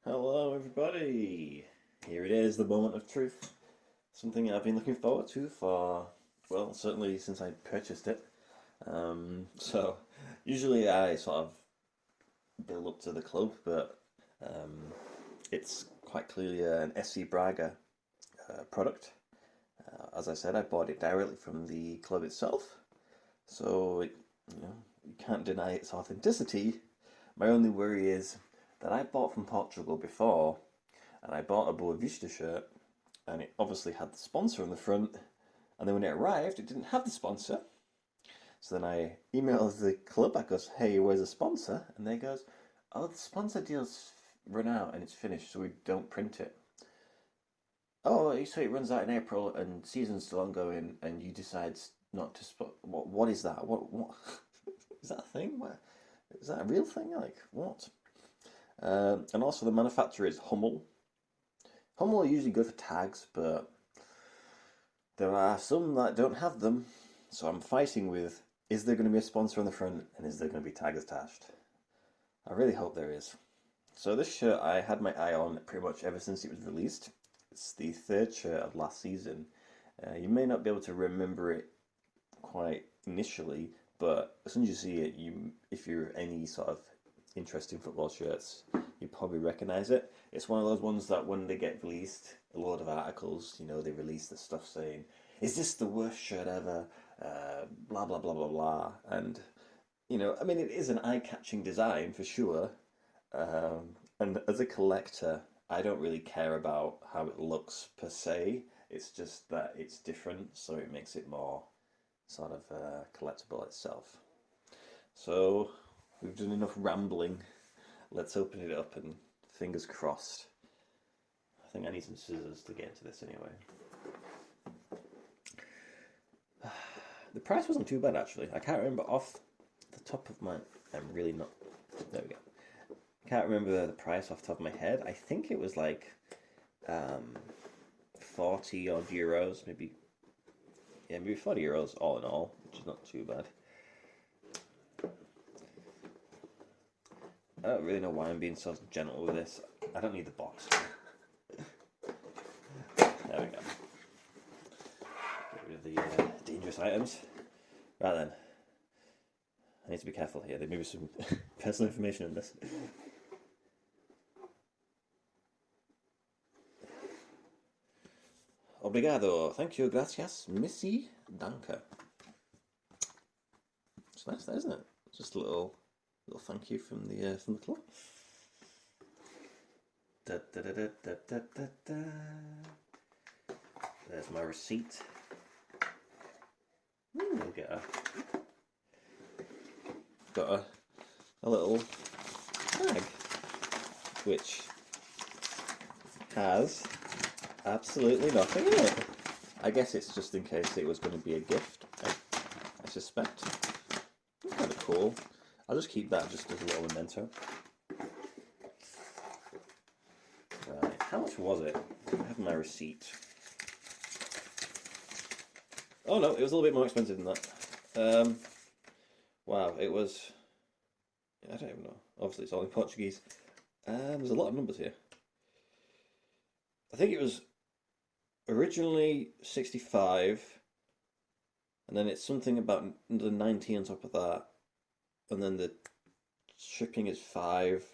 Hello, everybody. Here it is, the moment of truth. Something I've been looking forward to for, well, certainly since I purchased it. So, usually I sort of build up to the club, but um, it's quite clearly an SC Braga product. As I said, I bought it directly from the club itself, so you can't deny its authenticity. My only worry is that I bought from Portugal before, and I bought a Boa Vista shirt, and it obviously had the sponsor on the front. And then when it arrived, it didn't have the sponsor. So then I emailed the club. I goes, "Hey, where's the sponsor?" And they goes, "Oh, the sponsor deal's run out and it's finished, so we don't print it." Oh, so it runs out in April and season's still ongoing, and you decide not to spot. What is that? What is that a thing? What is that a real thing? Like what? And also the manufacturer is Hummel. Hummel are usually good for tags, but there are some that don't have them. So I'm fighting with, is there going to be a sponsor on the front and is there going to be tags attached? I really hope there is. So this shirt I had my eye on pretty much ever since it was released. It's the third shirt of last season. You may not be able to remember it quite initially, but as soon as you see it, if you're any sort of interest in football shirts, you probably recognize it. It's one of those ones that when they get released, a lot of articles, they release the stuff saying, "Is this the worst shirt ever?" Blah blah blah blah blah, and I mean, it is an eye-catching design for sure. And as a collector, I don't really care about how it looks per se. It's just that it's different, so it makes it more sort of collectible itself. So we've done enough rambling. Let's open it up and fingers crossed. I think I need some scissors to get into this anyway. The price wasn't too bad actually. I can't remember off the top of my. I'm really not. There we go. I can't remember the price off the top of my head. I think it was like 40 odd euros, maybe. Yeah, maybe 40 euros all in all, which is not too bad. I don't really know why I'm being so gentle with this. I don't need the box. There we go. Get rid of the dangerous items. Right then. I need to be careful here. There may be some personal information in this. Obrigado. Thank you. Gracias. Missy. Danke. It's nice, that, isn't it? Just a little thank you from the club. Da, da, da, da, da, da, da, da. There's my receipt. We'll get got a little bag which has absolutely nothing in it. I guess it's just in case it was going to be a gift. I suspect. It's kind of cool. I'll just keep that just as a little memento. Right, how much was it? I have my receipt. Oh no, it was a little bit more expensive than that. Wow, it was. I don't even know. Obviously, it's all in Portuguese. There's a lot of numbers here. I think it was originally 65, and then it's something about the 90 on top of that, and then the shipping is 5,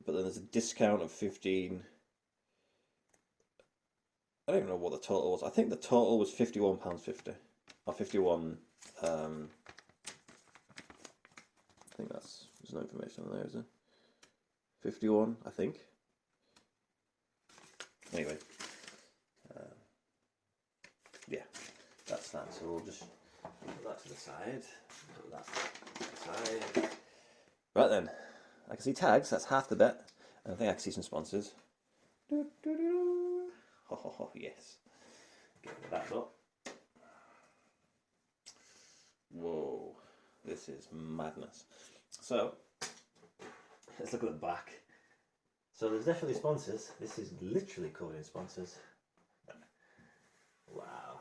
but then there's a discount of 15. I don't even know what the total was. I think the total was £51.50 or 51. I think there's no information on there, is there? 51, I think. Anyway, yeah, that's that. So we'll just put that to the side. Put that to the side. Right then, I can see tags. That's half the bet. And I think I can see some sponsors. Ho ho ho! Yes. Get rid of that up. Whoa, this is madness. So let's look at the back. So there's definitely sponsors. This is literally covered in sponsors. Wow.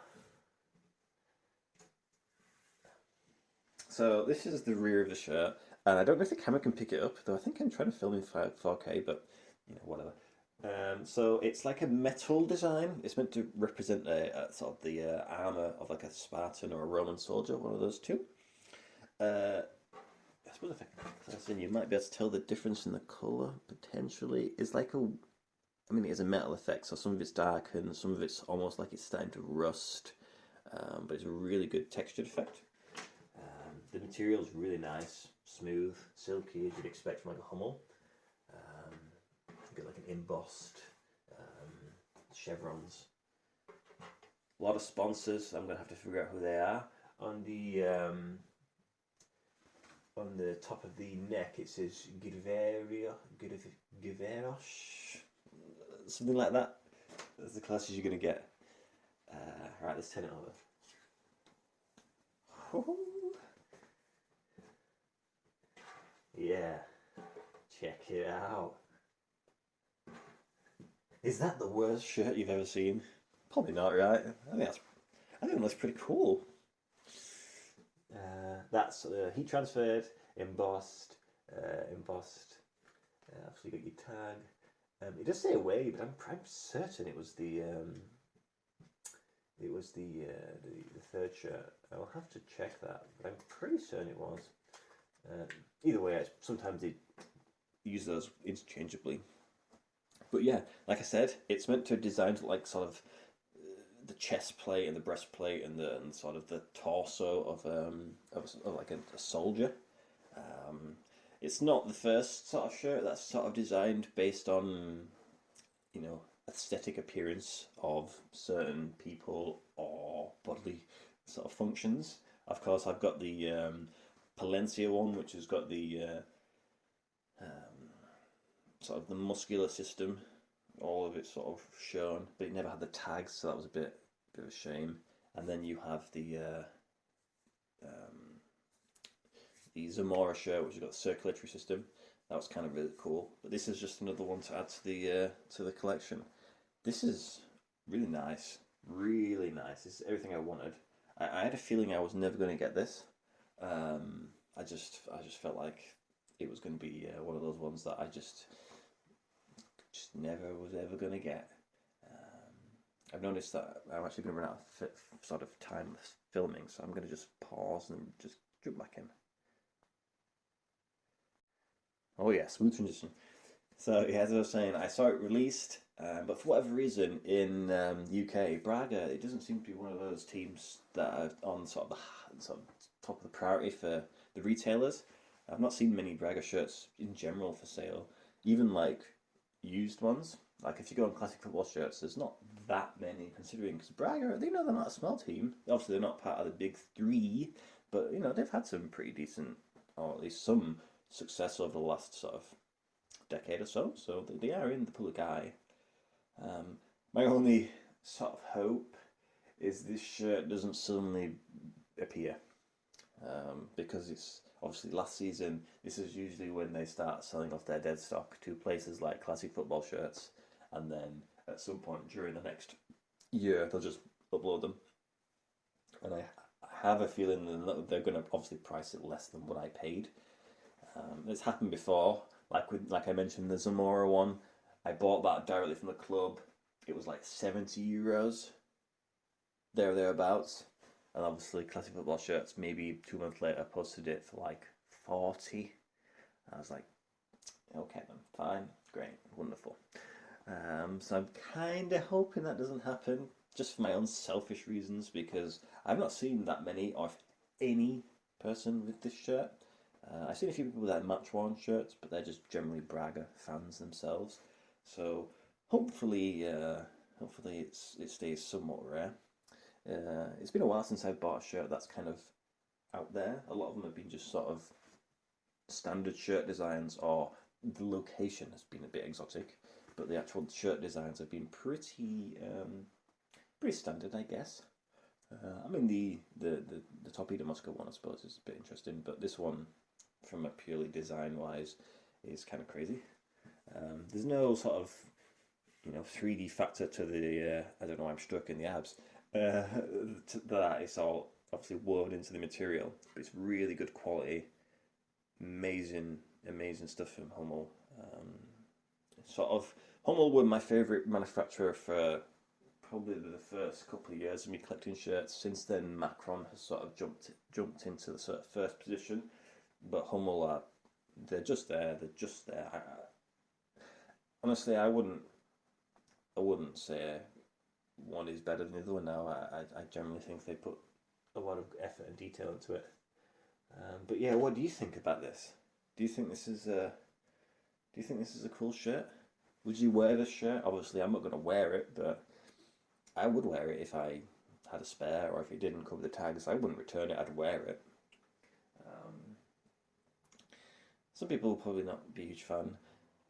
So this is the rear of the shirt. And I don't know if the camera can pick it up, though I think I'm trying to film in 4K, but whatever. So it's like a metal design. It's meant to represent a sort of the armor of like a Spartan or a Roman soldier, one of those two. Uh, I suppose if I close in, you might be able to tell the difference in the color potentially. It's like I mean, it has a metal effect, so some of it's dark and some of it's almost like it's starting to rust, but it's a really good textured effect. The material is really nice, smooth, silky, as you'd expect from like a Hummel. Um, you get like an embossed chevrons. A lot of sponsors. I'm gonna have to figure out who they are. On the top of the neck, it says Giveros, something like that. That's the closest you're gonna get. Right, let's turn it over. Yeah, check it out. Is that the worst shirt you've ever seen? Probably not, right? I think that's pretty cool. That's heat transferred, embossed. Obviously, you got your tag. It does say away, but I'm certain it was the third shirt. I'll have to check that, but I'm pretty certain it was. Either way, sometimes they use those interchangeably. But yeah, like I said, it's meant to design to like sort of the chest plate and the breastplate and sort of the torso of like a soldier. Um, it's not the first sort of shirt that's sort of designed based on aesthetic appearance of certain people or bodily sort of functions. Of course, I've got the Palencia one, which has got the sort of the muscular system, all of it sort of shown, but it never had the tags, so that was a bit of a shame. And then you have the Zamora shirt, which has got the circulatory system. That was kind of really cool. But this is just another one to add to the collection. This is really nice, really nice. This is everything I wanted. I had a feeling I was never going to get this. I just felt like it was going to be one of those ones that I just never was ever going to get. I've noticed that I'm actually going to run out of sort of time filming, so I'm going to just pause and just jump back in. Oh yeah, smooth transition. So yeah, as I was saying, I saw it released, but for whatever reason in UK, Braga, it doesn't seem to be one of those teams that are on sort of top of the priority for the retailers. I've not seen many Braga shirts in general for sale, even like used ones. Like if you go on classic football shirts, there's not that many considering because Braga, they're not a small team. Obviously, they're not part of the big three, but they've had some pretty decent, or at least some success over the last sort of decade or so. So they are in the public eye. My only sort of hope is this shirt doesn't suddenly appear because it's obviously last season. This is usually when they start selling off their dead stock to places like classic football shirts, and then at some point during the next year they'll just upload them. And I have a feeling that they're going to obviously price it less than what I paid. It's happened before, like I mentioned the Zamora one. I bought that directly from the club. It was like €70, thereabouts. And obviously, classic football shirts. Maybe 2 months later, posted it for like 40. I was like, okay, then fine, great, wonderful. So I'm kind of hoping that doesn't happen, just for my own selfish reasons, because I've not seen that many, or if any person with this shirt. I've seen a few people with that match worn shirts, but they're just generally Braga fans themselves. So hopefully it stays somewhat rare. It's been a while since I've bought a shirt that's kind of out there. A lot of them have been just sort of standard shirt designs, or the location has been a bit exotic, but the actual shirt designs have been pretty standard, I guess. I mean the Torpedo Moscow one, I suppose, is a bit interesting, but this one, from a purely design wise, is kind of crazy. There's no sort of 3D factor to the I don't know, I'm stroking the abs. To that it's all obviously woven into the material, but it's really good quality, amazing stuff from Hummel. Sort of, Hummel were my favourite manufacturer for probably the first couple of years of me collecting shirts. Since then, Macron has sort of jumped into the sort of first position, but Hummel are they're just there. They're just there. Honestly, I wouldn't say one is better than the other one now. I generally think they put a lot of effort and detail into it. But yeah, what do you think about this? Do you think this is a Do you think this is a cool shirt? Would you wear this shirt? Obviously, I'm not gonna wear it, but I would wear it if I had a spare, or if it didn't cover the tags. I wouldn't return it. I'd wear it. Um, some people will probably not be a huge fan.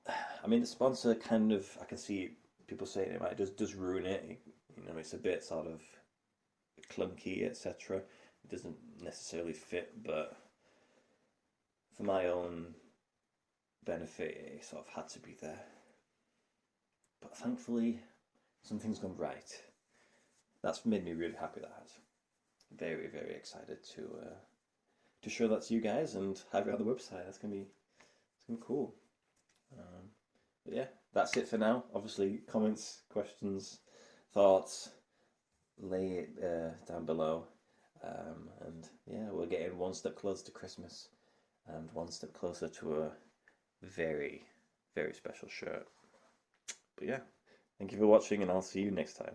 I mean, the sponsor kind of, I can see people saying it might does ruin it. You know, it's a bit sort of clunky, etc. It doesn't necessarily fit, but for my own benefit, it sort of had to be there. But thankfully, something's gone right. That's made me really happy. That has. Very, very excited to show that to you guys and have it on the website. It's gonna be cool. Um, but yeah, that's it for now. Obviously, comments, questions, thoughts, lay it down below. And yeah, we're getting one step closer to Christmas and one step closer to a very, very special shirt. But yeah, thank you for watching, and I'll see you next time.